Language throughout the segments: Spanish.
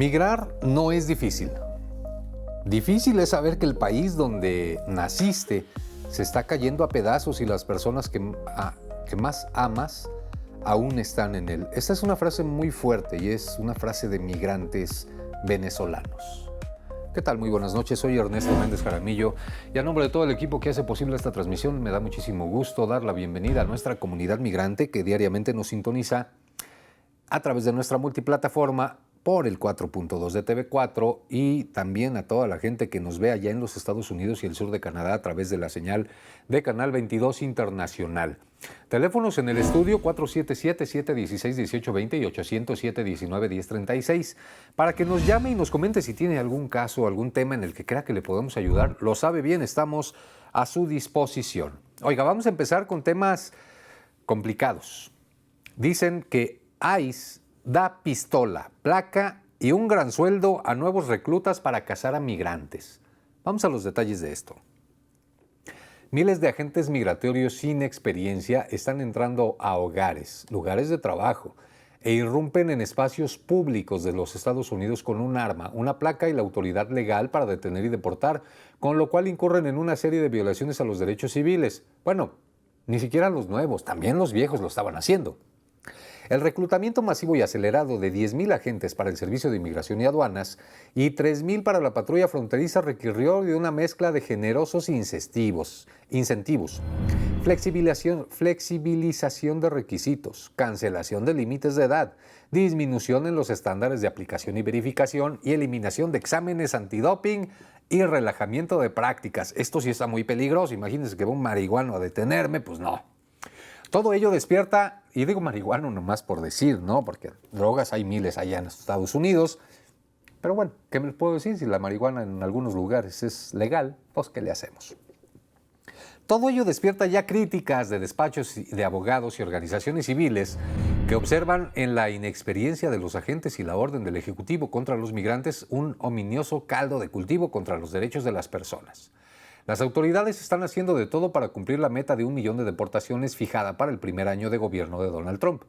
Migrar no es difícil. Difícil es saber que el país donde naciste se está cayendo a pedazos y las personas que más amas aún están en él. Esta es una frase muy fuerte y es una frase de migrantes venezolanos. ¿Qué tal? Muy buenas noches, soy Ernesto Méndez Jaramillo y a nombre de todo el equipo que hace posible esta transmisión me da muchísimo gusto dar la bienvenida a nuestra comunidad migrante que diariamente nos sintoniza a través de nuestra multiplataforma por el 4.2 de TV4 y también a toda la gente que nos ve allá en los Estados Unidos y el sur de Canadá a través de la señal de Canal 22 Internacional. Teléfonos en el estudio 477-716-1820 y 807-19-1036 para que nos llame y nos comente si tiene algún caso o algún tema en el que crea que le podemos ayudar. Lo sabe bien, estamos a su disposición. Oiga, vamos a empezar con temas complicados. Dicen que ICE da pistola, placa y un gran sueldo a nuevos reclutas para cazar a migrantes. Vamos a los detalles de esto. Miles de agentes migratorios sin experiencia están entrando a hogares, lugares de trabajo e irrumpen en espacios públicos de los Estados Unidos con un arma, una placa y la autoridad legal para detener y deportar, con lo cual incurren en una serie de violaciones a los derechos civiles. Bueno, ni siquiera los nuevos, también los viejos lo estaban haciendo. El reclutamiento masivo y acelerado de 10,000 agentes para el Servicio de Inmigración y Aduanas y 3,000 para la patrulla fronteriza requirió de una mezcla de generosos incentivos, flexibilización de requisitos, cancelación de límites de edad, disminución en los estándares de aplicación y verificación y eliminación de exámenes antidoping y relajamiento de prácticas. Esto sí está muy peligroso. Imagínense que va un marihuano a detenerme, pues no. Todo ello despierta, y digo marihuano nomás por decir, ¿no? Porque drogas hay miles allá en Estados Unidos. Pero bueno, ¿qué me puedo decir? Si la marihuana en algunos lugares es legal, pues ¿qué le hacemos? Todo ello despierta ya críticas de despachos de abogados y organizaciones civiles que observan en la inexperiencia de los agentes y la orden del Ejecutivo contra los migrantes un ominioso caldo de cultivo contra los derechos de las personas. Las autoridades están haciendo de todo para cumplir la meta de 1 millón de deportaciones fijada para el primer año de gobierno de Donald Trump.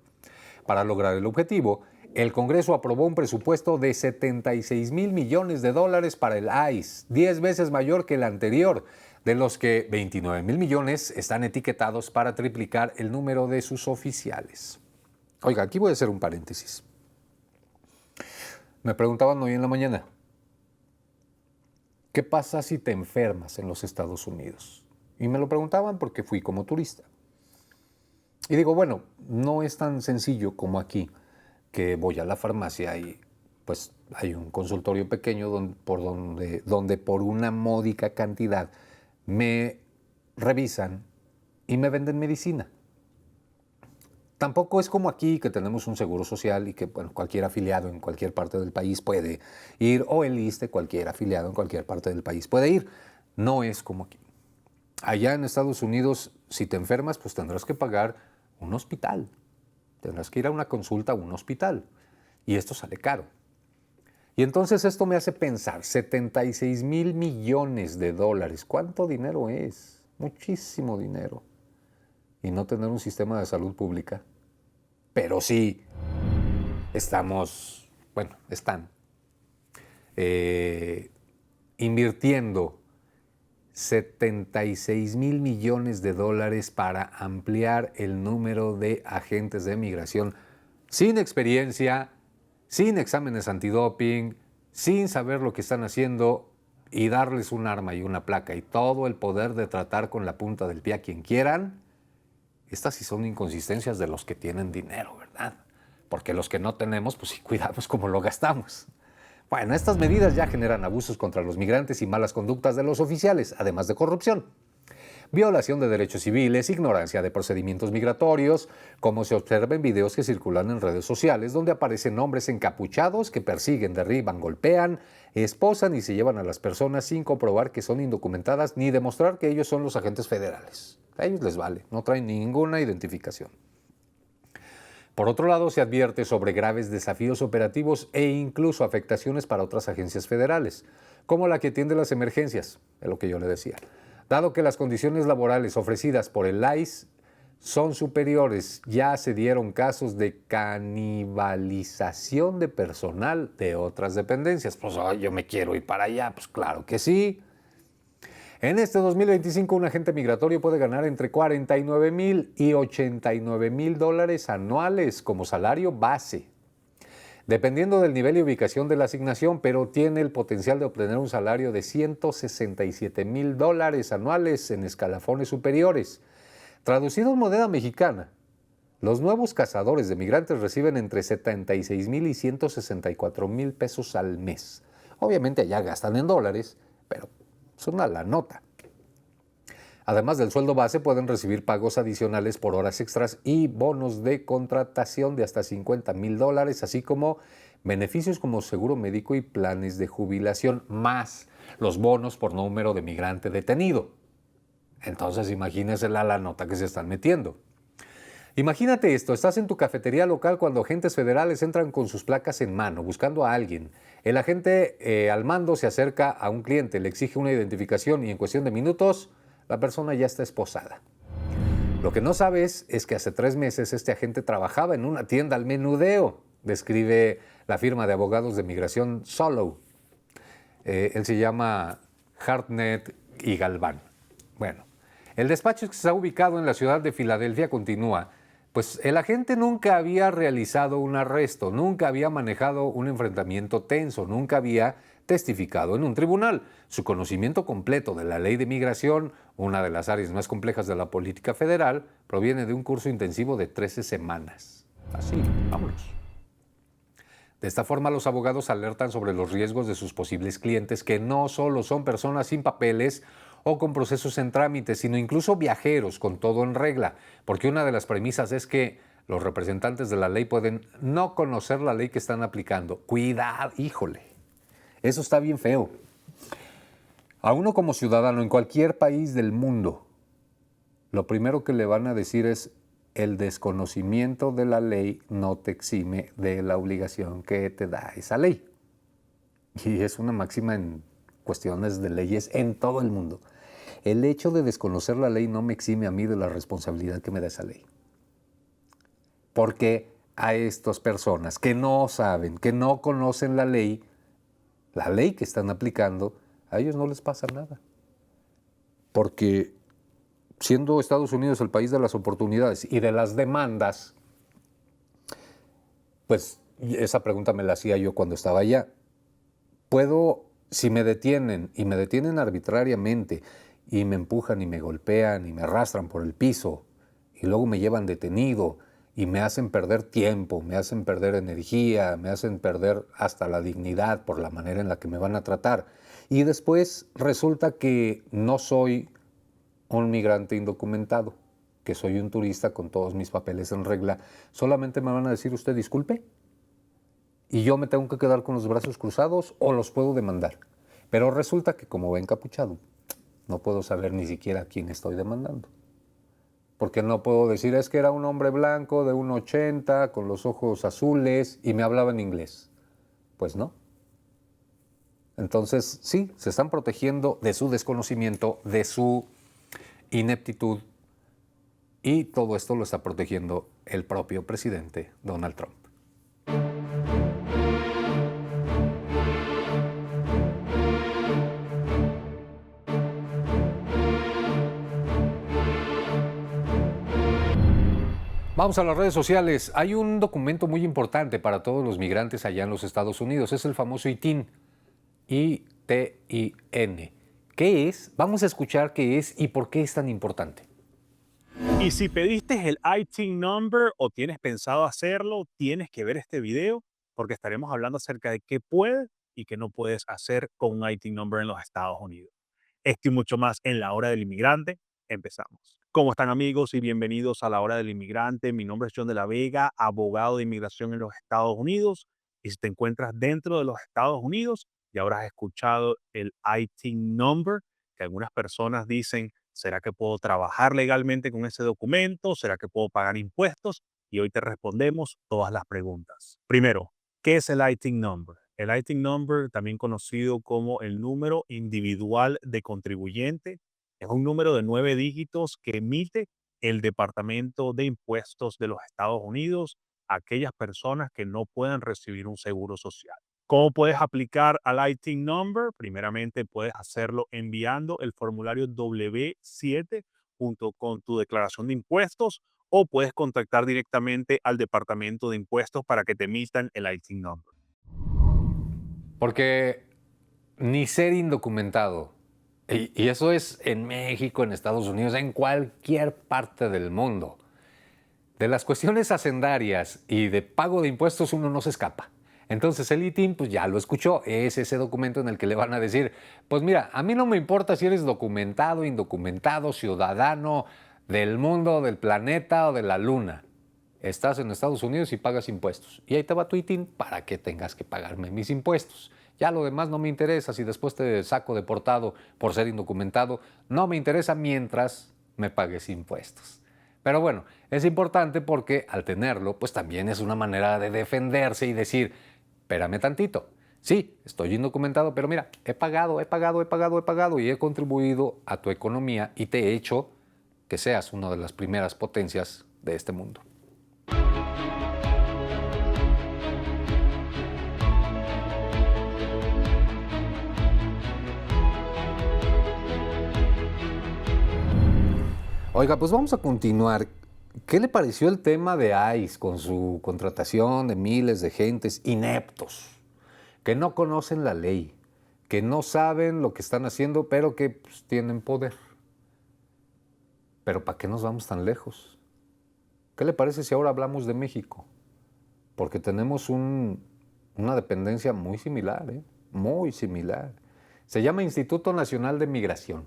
Para lograr el objetivo, el Congreso aprobó un presupuesto de $76,000 millones para el ICE, 10 veces mayor que el anterior, de los que 29,000 millones están etiquetados para triplicar el número de sus oficiales. Oiga, aquí voy a hacer un paréntesis. Me preguntaban hoy en la mañana, ¿qué pasa si te enfermas en los Estados Unidos? Y me lo preguntaban porque fui como turista. Y digo, bueno, no es tan sencillo como aquí, que voy a la farmacia y pues hay un consultorio pequeño donde por una módica cantidad me revisan y me venden medicina. Tampoco es como aquí que tenemos un seguro social y que cualquier afiliado en cualquier parte del país puede ir, o el ISSSTE, cualquier afiliado en cualquier parte del país puede ir. No es como aquí. Allá en Estados Unidos, si te enfermas, pues tendrás que pagar un hospital. Tendrás que ir a una consulta a un hospital. Y esto sale caro. Y entonces esto me hace pensar, $76,000 millones. ¿Cuánto dinero es? Muchísimo dinero. Y no tener un sistema de salud pública. Pero sí están invirtiendo $76,000 millones para ampliar el número de agentes de migración sin experiencia, sin exámenes antidoping, sin saber lo que están haciendo y darles un arma y una placa y todo el poder de tratar con la punta del pie a quien quieran. Estas sí son inconsistencias de los que tienen dinero, ¿verdad? Porque los que no tenemos, pues sí cuidamos cómo lo gastamos. Bueno, estas medidas ya generan abusos contra los migrantes y malas conductas de los oficiales, además de corrupción. Violación de derechos civiles, ignorancia de procedimientos migratorios, como se observa en videos que circulan en redes sociales, donde aparecen hombres encapuchados que persiguen, derriban, golpean, esposan y se llevan a las personas sin comprobar que son indocumentadas ni demostrar que ellos son los agentes federales. A ellos les vale, no traen ninguna identificación. Por otro lado, se advierte sobre graves desafíos operativos e incluso afectaciones para otras agencias federales, como la que atiende las emergencias, es lo que yo le decía. Dado que las condiciones laborales ofrecidas por el ICE son superiores. Ya se dieron casos de canibalización de personal de otras dependencias. Pues yo me quiero ir para allá, pues claro que sí. En este 2025 un agente migratorio puede ganar entre 49,000 y 89,000 dólares anuales como salario base, dependiendo del nivel y ubicación de la asignación, pero tiene el potencial de obtener un salario de 167,000 dólares anuales en escalafones superiores. Traducido en moneda mexicana, los nuevos cazadores de migrantes reciben entre 76,000 y 164,000 pesos al mes. Obviamente allá gastan en dólares, pero es una la nota. Además del sueldo base, pueden recibir pagos adicionales por horas extras y bonos de contratación de hasta 50,000 dólares, así como beneficios como seguro médico y planes de jubilación, más los bonos por número de migrante detenido. Entonces, imagínense la nota que se están metiendo. Imagínate esto, estás en tu cafetería local cuando agentes federales entran con sus placas en mano, buscando a alguien. El agente al mando se acerca a un cliente, le exige una identificación y en cuestión de minutos, la persona ya está esposada. Lo que no sabes es que hace 3 meses este agente trabajaba en una tienda al menudeo, describe la firma de abogados de migración Solo. Él se llama Hartnett y Galván. Bueno, el despacho que está ubicado en la ciudad de Filadelfia continúa. Pues el agente nunca había realizado un arresto, nunca había manejado un enfrentamiento tenso, nunca había testificado en un tribunal. Su conocimiento completo de la ley de migración, una de las áreas más complejas de la política federal, proviene de un curso intensivo de 13 semanas. Así, vámonos. De esta forma, los abogados alertan sobre los riesgos de sus posibles clientes, que no solo son personas sin papeles o con procesos en trámite, sino incluso viajeros con todo en regla, porque una de las premisas es que los representantes de la ley pueden no conocer la ley que están aplicando. Cuidado, híjole, eso está bien feo. A uno como ciudadano en cualquier país del mundo, lo primero que le van a decir es: el desconocimiento de la ley no te exime de la obligación que te da esa ley. Y es una máxima en cuestiones de leyes en todo el mundo. El hecho de desconocer la ley no me exime a mí de la responsabilidad que me da esa ley. Porque a estas personas que no saben, que no conocen la ley que están aplicando, a ellos no les pasa nada. Porque siendo Estados Unidos el país de las oportunidades y de las demandas, pues esa pregunta me la hacía yo cuando estaba allá. Puedo, si me detienen y me detienen arbitrariamente y me empujan y me golpean y me arrastran por el piso y luego me llevan detenido y me hacen perder tiempo, me hacen perder energía, me hacen perder hasta la dignidad por la manera en la que me van a tratar, y después resulta que no soy un migrante indocumentado, que soy un turista con todos mis papeles en regla, solamente me van a decir: usted disculpe, y yo me tengo que quedar con los brazos cruzados o los puedo demandar. Pero resulta que como va encapuchado, no puedo saber ni siquiera a quién estoy demandando. Porque no puedo decir: es que era un hombre blanco de 1,80 con los ojos azules y me hablaba en inglés. Pues no. Entonces, sí, se están protegiendo de su desconocimiento, de su ineptitud, y todo esto lo está protegiendo el propio presidente Donald Trump. Vamos a las redes sociales. Hay un documento muy importante para todos los migrantes allá en los Estados Unidos. Es el famoso ITIN. I-T-I-N. ¿Qué es? Vamos a escuchar qué es y por qué es tan importante. Y si pediste el ITIN number o tienes pensado hacerlo, tienes que ver este video porque estaremos hablando acerca de qué puedes y qué no puedes hacer con un ITIN number en los Estados Unidos. Esto y mucho más en La Hora del Inmigrante. Empezamos. ¿Cómo están, amigos? Y bienvenidos a La Hora del Inmigrante. Mi nombre es John de la Vega, abogado de inmigración en los Estados Unidos. Y si te encuentras dentro de los Estados Unidos y habrás escuchado el ITIN number, que algunas personas dicen: ¿será que puedo trabajar legalmente con ese documento? ¿Será que puedo pagar impuestos? Y hoy te respondemos todas las preguntas. Primero, ¿qué es el ITIN number? El ITIN number, también conocido como el número individual de contribuyente, es un número de 9 dígitos que emite el Departamento de Impuestos de los Estados Unidos a aquellas personas que no puedan recibir un seguro social. ¿Cómo puedes aplicar al ITIN number? Primeramente, puedes hacerlo enviando el formulario W7 junto con tu declaración de impuestos, o puedes contactar directamente al Departamento de Impuestos para que te emitan el ITIN number. Porque ni ser indocumentado, y eso es en México, en Estados Unidos, en cualquier parte del mundo. De las cuestiones hacendarias y de pago de impuestos uno no se escapa. Entonces el ITIN, pues ya lo escuchó, es ese documento en el que le van a decir, pues mira, a mí no me importa si eres documentado, indocumentado, ciudadano del mundo, del planeta o de la luna. Estás en Estados Unidos y pagas impuestos. Y ahí te va tu ITIN para que tengas que pagarme mis impuestos. Ya lo demás no me interesa, si después te saco deportado por ser indocumentado, no me interesa mientras me pagues impuestos. Pero bueno, es importante porque al tenerlo, pues también es una manera de defenderse y decir, espérame tantito. Sí, estoy indocumentado, pero mira, he pagado y he contribuido a tu economía y te he hecho que seas una de las primeras potencias de este mundo. Oiga, pues vamos a continuar. ¿Qué le pareció el tema de ICE con su contratación de miles de gentes ineptos, que no conocen la ley, que no saben lo que están haciendo, pero que pues, tienen poder? Pero ¿para qué nos vamos tan lejos? ¿Qué le parece si ahora hablamos de México? Porque tenemos una dependencia muy similar, muy similar. Se llama Instituto Nacional de Migración.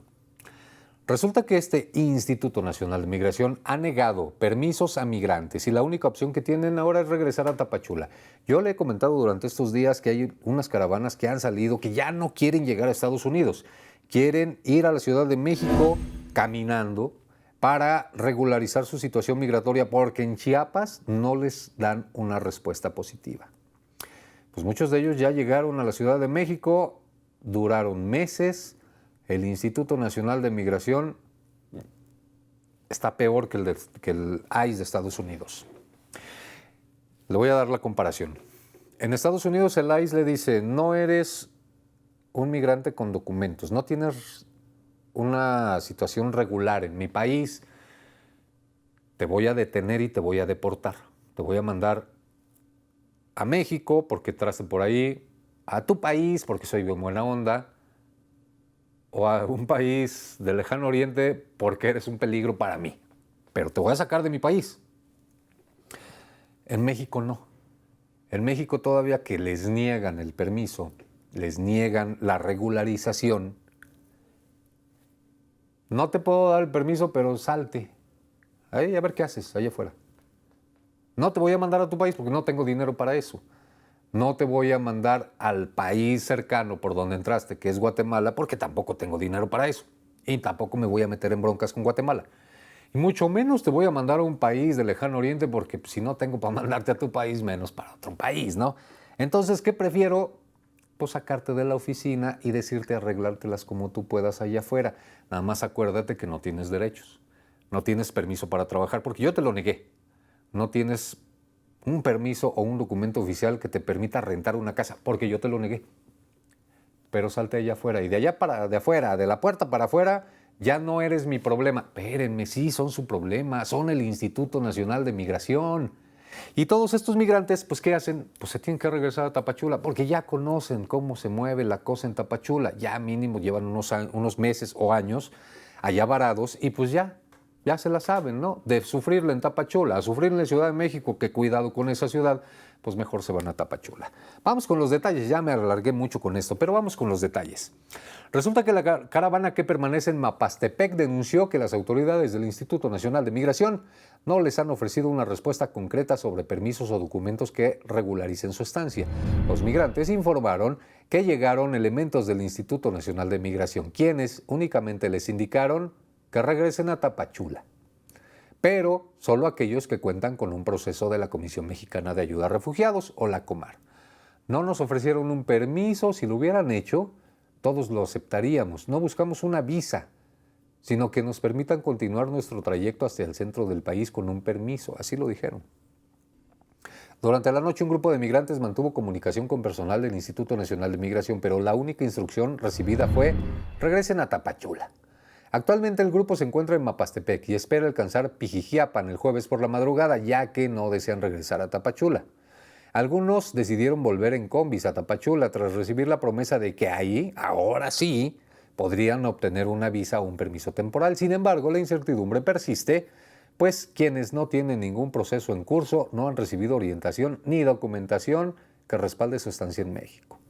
Resulta que este Instituto Nacional de Migración ha negado permisos a migrantes y la única opción que tienen ahora es regresar a Tapachula. Yo le he comentado durante estos días que hay unas caravanas que han salido que ya no quieren llegar a Estados Unidos. Quieren ir a la Ciudad de México caminando para regularizar su situación migratoria porque en Chiapas no les dan una respuesta positiva. Pues muchos de ellos ya llegaron a la Ciudad de México, duraron meses. El Instituto Nacional de Migración está peor que el ICE de Estados Unidos. Le voy a dar la comparación. En Estados Unidos el ICE le dice, no eres un migrante con documentos, no tienes una situación regular en mi país, te voy a detener y te voy a deportar. Te voy a mandar a México porque entraste por ahí, a tu país porque soy de buena onda, o a un país del lejano oriente porque eres un peligro para mí. Pero te voy a sacar de mi país. En México no. En México todavía que les niegan el permiso, les niegan la regularización. No te puedo dar el permiso, pero salte. Ahí a ver qué haces allá afuera. No te voy a mandar a tu país porque no tengo dinero para eso. No te voy a mandar al país cercano por donde entraste, que es Guatemala, porque tampoco tengo dinero para eso. Y tampoco me voy a meter en broncas con Guatemala. Y mucho menos te voy a mandar a un país del lejano oriente, porque si no tengo para mandarte a tu país, menos para otro país, ¿no? Entonces, ¿qué prefiero? Pues sacarte de la oficina y decirte arreglártelas como tú puedas allá afuera. Nada más acuérdate que no tienes derechos. No tienes permiso para trabajar, porque yo te lo negué. No tienes un permiso o un documento oficial que te permita rentar una casa, porque yo te lo negué. Pero salte allá afuera y de allá para de afuera, de la puerta para afuera, ya no eres mi problema. Espérenme, sí, son su problema, son el Instituto Nacional de Migración. Y todos estos migrantes, pues, ¿qué hacen? Pues se tienen que regresar a Tapachula, porque ya conocen cómo se mueve la cosa en Tapachula. Ya mínimo llevan unos meses o años allá varados y pues ya se la saben, ¿no? De sufrirla en Tapachula a sufrirla en Ciudad de México, que cuidado con esa ciudad, pues mejor se van a Tapachula. Vamos con los detalles, ya me alargué mucho con esto, pero vamos con los detalles. Resulta que la caravana que permanece en Mapastepec denunció que las autoridades del Instituto Nacional de Migración no les han ofrecido una respuesta concreta sobre permisos o documentos que regularicen su estancia. Los migrantes informaron que llegaron elementos del Instituto Nacional de Migración, quienes únicamente les indicaron que regresen a Tapachula, pero solo aquellos que cuentan con un proceso de la Comisión Mexicana de Ayuda a Refugiados, o la Comar. No nos ofrecieron un permiso, si lo hubieran hecho, todos lo aceptaríamos. No buscamos una visa, sino que nos permitan continuar nuestro trayecto hacia el centro del país con un permiso, así lo dijeron. Durante la noche un grupo de migrantes mantuvo comunicación con personal del Instituto Nacional de Migración, pero la única instrucción recibida fue: regresen a Tapachula. Actualmente el grupo se encuentra en Mapastepec y espera alcanzar Pijijiapan el jueves por la madrugada, ya que no desean regresar a Tapachula. Algunos decidieron volver en combis a Tapachula tras recibir la promesa de que ahí, ahora sí, podrían obtener una visa o un permiso temporal. Sin embargo, la incertidumbre persiste, pues quienes no tienen ningún proceso en curso no han recibido orientación ni documentación que respalde su estancia en México.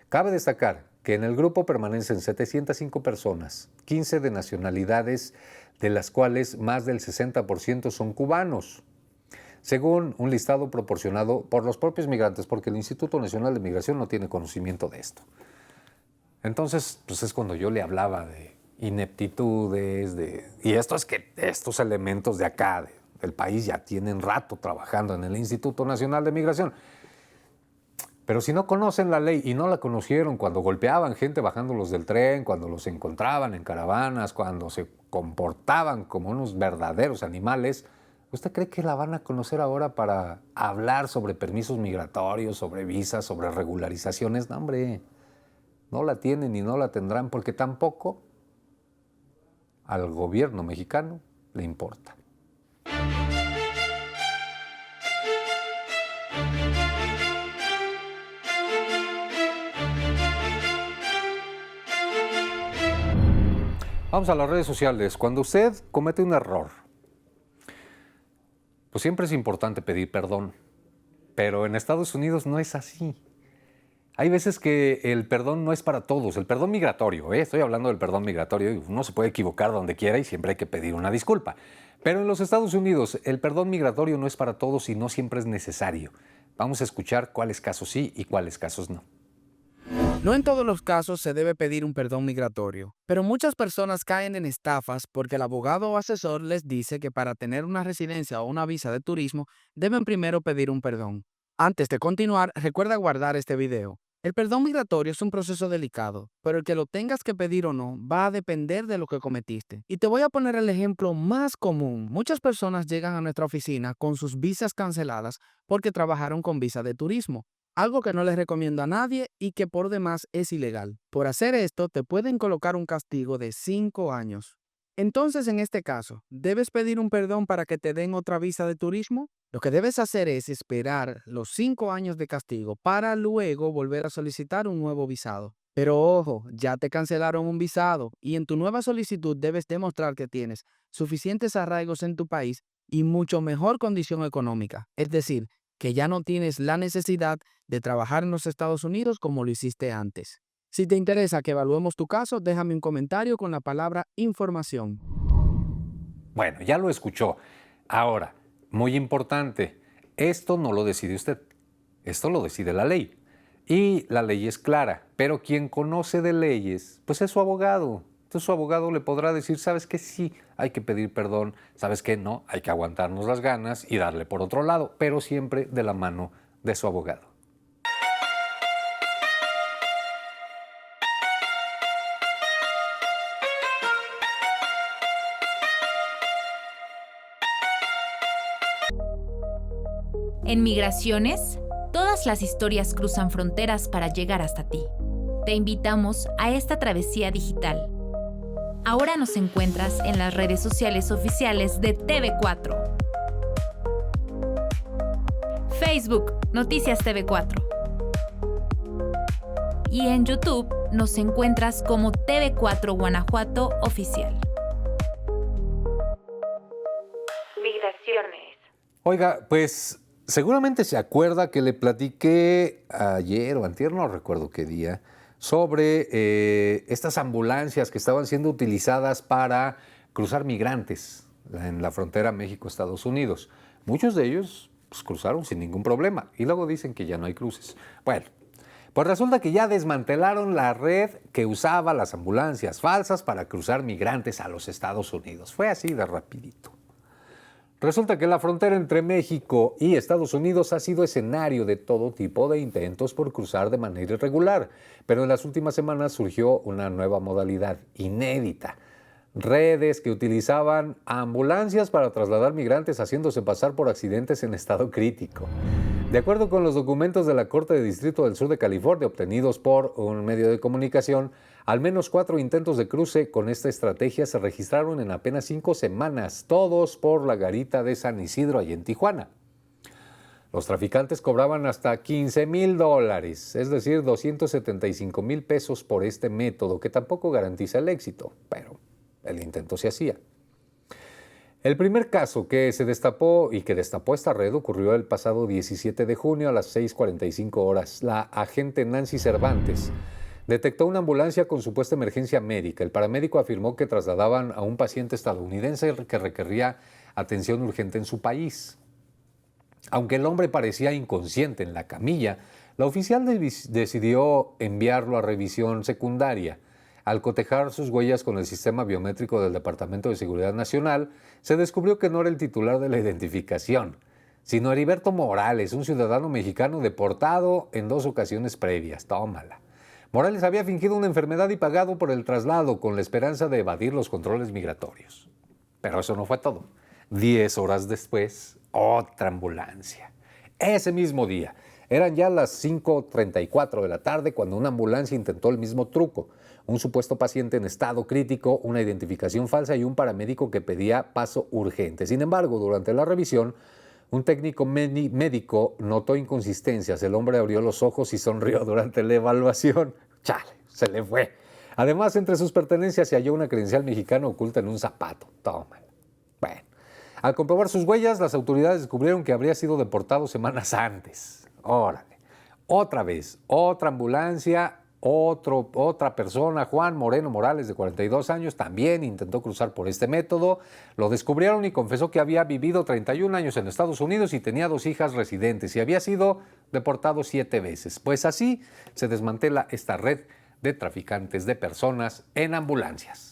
Cabe destacar que en el grupo permanecen 705 personas, 15 de nacionalidades, de las cuales más del 60% son cubanos, según un listado proporcionado por los propios migrantes, porque el Instituto Nacional de Migración no tiene conocimiento de esto. Entonces, pues es cuando yo le hablaba de ineptitudes, y esto es que estos elementos de acá, del país, ya tienen rato trabajando en el Instituto Nacional de Migración. Pero si no conocen la ley y no la conocieron cuando golpeaban gente bajándolos del tren, cuando los encontraban en caravanas, cuando se comportaban como unos verdaderos animales, ¿usted cree que la van a conocer ahora para hablar sobre permisos migratorios, sobre visas, sobre regularizaciones? No, hombre, no la tienen y no la tendrán porque tampoco al gobierno mexicano le importa. Vamos a las redes sociales. Cuando usted comete un error, pues siempre es importante pedir perdón, pero en Estados Unidos no es así. Hay veces que el perdón no es para todos, el perdón migratorio, estoy hablando del perdón migratorio, uno se puede equivocar donde quiera y siempre hay que pedir una disculpa. Pero en los Estados Unidos el perdón migratorio no es para todos y no siempre es necesario. Vamos a escuchar cuáles casos sí y cuáles casos no. No en todos los casos se debe pedir un perdón migratorio, pero muchas personas caen en estafas porque el abogado o asesor les dice que para tener una residencia o una visa de turismo deben primero pedir un perdón. Antes de continuar, recuerda guardar este video. El perdón migratorio es un proceso delicado, pero el que lo tengas que pedir o no va a depender de lo que cometiste. Y te voy a poner el ejemplo más común. Muchas personas llegan a nuestra oficina con sus visas canceladas porque trabajaron con visa de turismo. Algo que no les recomiendo a nadie y que por demás es ilegal. Por hacer esto, te pueden colocar un castigo de 5 años. Entonces, en este caso, ¿debes pedir un perdón para que te den otra visa de turismo? Lo que debes hacer es esperar los 5 años de castigo para luego volver a solicitar un nuevo visado. Pero ojo, ya te cancelaron un visado y en tu nueva solicitud debes demostrar que tienes suficientes arraigos en tu país y mucho mejor condición económica. Es decir, que ya no tienes la necesidad de trabajar en los Estados Unidos como lo hiciste antes. Si te interesa que evaluemos tu caso, déjame un comentario con la palabra información. Bueno, ya lo escuchó. Ahora, muy importante, esto no lo decide usted, esto lo decide la ley. Y la ley es clara, pero quien conoce de leyes, pues es su abogado. Entonces su abogado le podrá decir, ¿sabes qué? Sí, hay que pedir perdón, ¿sabes qué? No, hay que aguantarnos las ganas y darle por otro lado, pero siempre de la mano de su abogado. En Migraciones, todas las historias cruzan fronteras para llegar hasta ti. Te invitamos a esta travesía digital. Ahora nos encuentras en las redes sociales oficiales de TV4. Facebook, Noticias TV4. Y en YouTube nos encuentras como TV4 Guanajuato Oficial. Migraciones. Oiga, pues seguramente se acuerda que le platiqué ayer o antier, no recuerdo qué día, sobre estas ambulancias que estaban siendo utilizadas para cruzar migrantes en la frontera México-Estados Unidos. Muchos de ellos pues, cruzaron sin ningún problema y luego dicen que ya no hay cruces. Bueno, pues resulta que ya desmantelaron la red que usaba las ambulancias falsas para cruzar migrantes a los Estados Unidos. Fue así de rapidito. Resulta que la frontera entre México y Estados Unidos ha sido escenario de todo tipo de intentos por cruzar de manera irregular, pero en las últimas semanas surgió una nueva modalidad inédita. redes que utilizaban ambulancias para trasladar migrantes haciéndose pasar por accidentes en estado crítico. De acuerdo con los documentos de la Corte de Distrito del Sur de California obtenidos por un medio de comunicación, al menos 4 intentos de cruce con esta estrategia se registraron en apenas 5 semanas, todos por la garita de San Isidro, allá en Tijuana. Los traficantes cobraban hasta $15,000, es decir, 275,000 pesos por este método, que tampoco garantiza el éxito, pero el intento se hacía. El primer caso que se destapó y que destapó esta red ocurrió el pasado 17 de junio a las 6:45 horas. La agente Nancy Cervantes detectó una ambulancia con supuesta emergencia médica. El paramédico afirmó que trasladaban a un paciente estadounidense que requería atención urgente en su país. Aunque el hombre parecía inconsciente en la camilla, la oficial decidió enviarlo a revisión secundaria. Al cotejar sus huellas con el sistema biométrico del Departamento de Seguridad Nacional, se descubrió que no era el titular de la identificación, sino Heriberto Morales, un ciudadano mexicano deportado en 2 ocasiones previas. Tómala. Morales había fingido una enfermedad y pagado por el traslado con la esperanza de evadir los controles migratorios. Pero eso no fue todo. 10 horas después, otra ambulancia. Ese mismo día, eran ya las 5:34 de la tarde cuando una ambulancia intentó el mismo truco. Un supuesto paciente en estado crítico, una identificación falsa y un paramédico que pedía paso urgente. Sin embargo, durante la revisión, un técnico médico notó inconsistencias. El hombre abrió los ojos y sonrió durante la evaluación. ¡Chale! Se le fue. Además, entre sus pertenencias se halló una credencial mexicana oculta en un zapato. Tómala. Bueno, al comprobar sus huellas, las autoridades descubrieron que habría sido deportado semanas antes. Órale. Otra vez, otra ambulancia, otra persona, Juan Moreno Morales, de 42 años, también intentó cruzar por este método. Lo descubrieron y confesó que había vivido 31 años en Estados Unidos y tenía 2 hijas residentes y había sido deportado 7 veces. Pues así se desmantela esta red de traficantes de personas en ambulancias.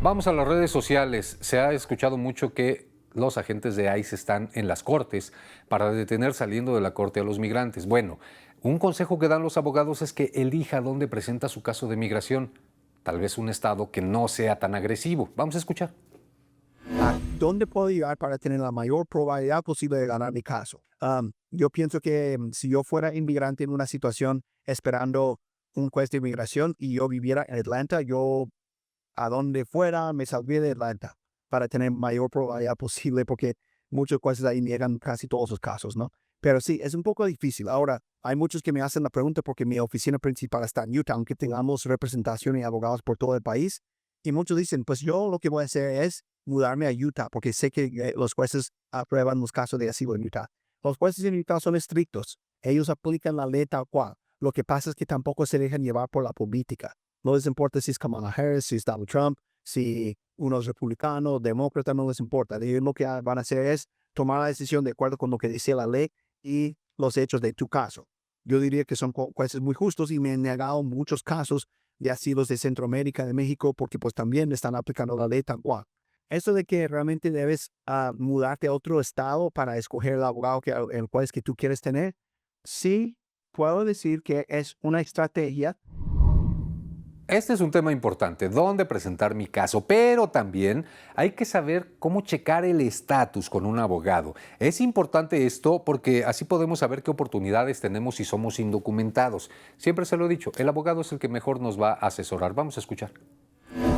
Vamos a las redes sociales. Se ha escuchado mucho que los agentes de ICE están en las cortes para detener saliendo de la corte a los migrantes. Bueno, un consejo que dan los abogados es que elija dónde presenta su caso de migración. Tal vez un estado que no sea tan agresivo. Vamos a escuchar. ¿A dónde puedo llegar para tener la mayor probabilidad posible de ganar mi caso? Yo pienso que si yo fuera inmigrante en una situación esperando un juez de inmigración y yo viviera en Atlanta, yo a donde fuera me saldría de Atlanta para tener mayor probabilidad posible porque muchos jueces ahí niegan casi todos los casos, ¿no? Pero sí, es un poco difícil. Ahora, hay muchos que me hacen la pregunta porque mi oficina principal está en Utah, aunque tengamos representación y abogados por todo el país. Y muchos dicen, pues yo lo que voy a hacer es mudarme a Utah porque sé que los jueces aprueban los casos de asilo en Utah. Los jueces en Utah son estrictos. Ellos aplican la ley tal cual. Lo que pasa es que tampoco se dejan llevar por la política. No les importa si es Kamala Harris, si es Donald Trump, si uno es republicano, demócrata, no les importa. Ellos lo que van a hacer es tomar la decisión de acuerdo con lo que dice la ley y los hechos de tu caso. Yo diría que son jueces muy justos y me han negado muchos casos de asilos de Centroamérica, de México, porque pues también están aplicando la ley tal cual. Eso de que realmente debes mudarte a otro estado para escoger el abogado, el juez que tú quieres tener, sí, puedo decir que es una estrategia. Este es un tema importante, dónde presentar mi caso, pero también hay que saber cómo checar el estatus con un abogado. Es importante esto porque así podemos saber qué oportunidades tenemos si somos indocumentados. Siempre se lo he dicho, el abogado es el que mejor nos va a asesorar. Vamos a escuchar.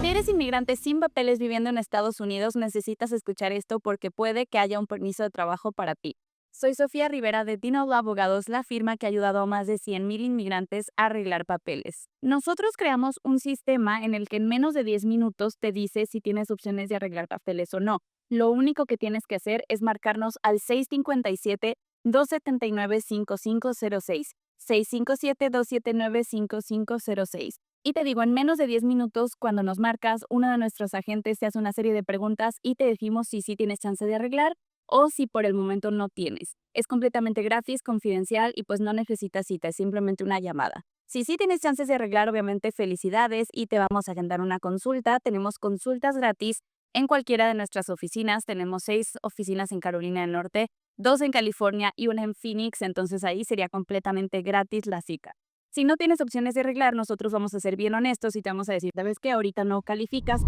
Si eres inmigrante sin papeles viviendo en Estados Unidos, necesitas escuchar esto porque puede que haya un permiso de trabajo para ti. Soy Sofía Rivera de Dino Law Abogados, la firma que ha ayudado a más de 100,000 inmigrantes a arreglar papeles. Nosotros creamos un sistema en el que en menos de 10 minutos te dice si tienes opciones de arreglar papeles o no. Lo único que tienes que hacer es marcarnos al 657-279-5506. 657-279-5506. Y te digo, en menos de 10 minutos, cuando nos marcas, uno de nuestros agentes te hace una serie de preguntas y te decimos si sí tienes chance de arreglar o si por el momento no tienes. Es completamente gratis, confidencial y pues no necesitas cita, es simplemente una llamada. Si sí tienes chances de arreglar, obviamente felicidades y te vamos a agendar una consulta. Tenemos consultas gratis en cualquiera de nuestras oficinas. Tenemos 6 oficinas en Carolina del Norte, 2 en California y 1 en Phoenix, entonces ahí sería completamente gratis la cita. Si no tienes opciones de arreglar, nosotros vamos a ser bien honestos y te vamos a decir, ¿sabes qué? Ahorita no calificas.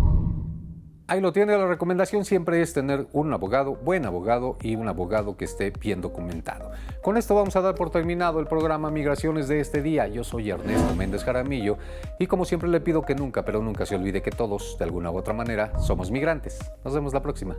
Ahí lo tiene, la recomendación siempre es tener un abogado, buen abogado y un abogado que esté bien documentado. Con esto vamos a dar por terminado el programa Migraciones de este día. Yo soy Ernesto Méndez Jaramillo y como siempre le pido que nunca, pero nunca se olvide que todos, de alguna u otra manera, somos migrantes. Nos vemos la próxima.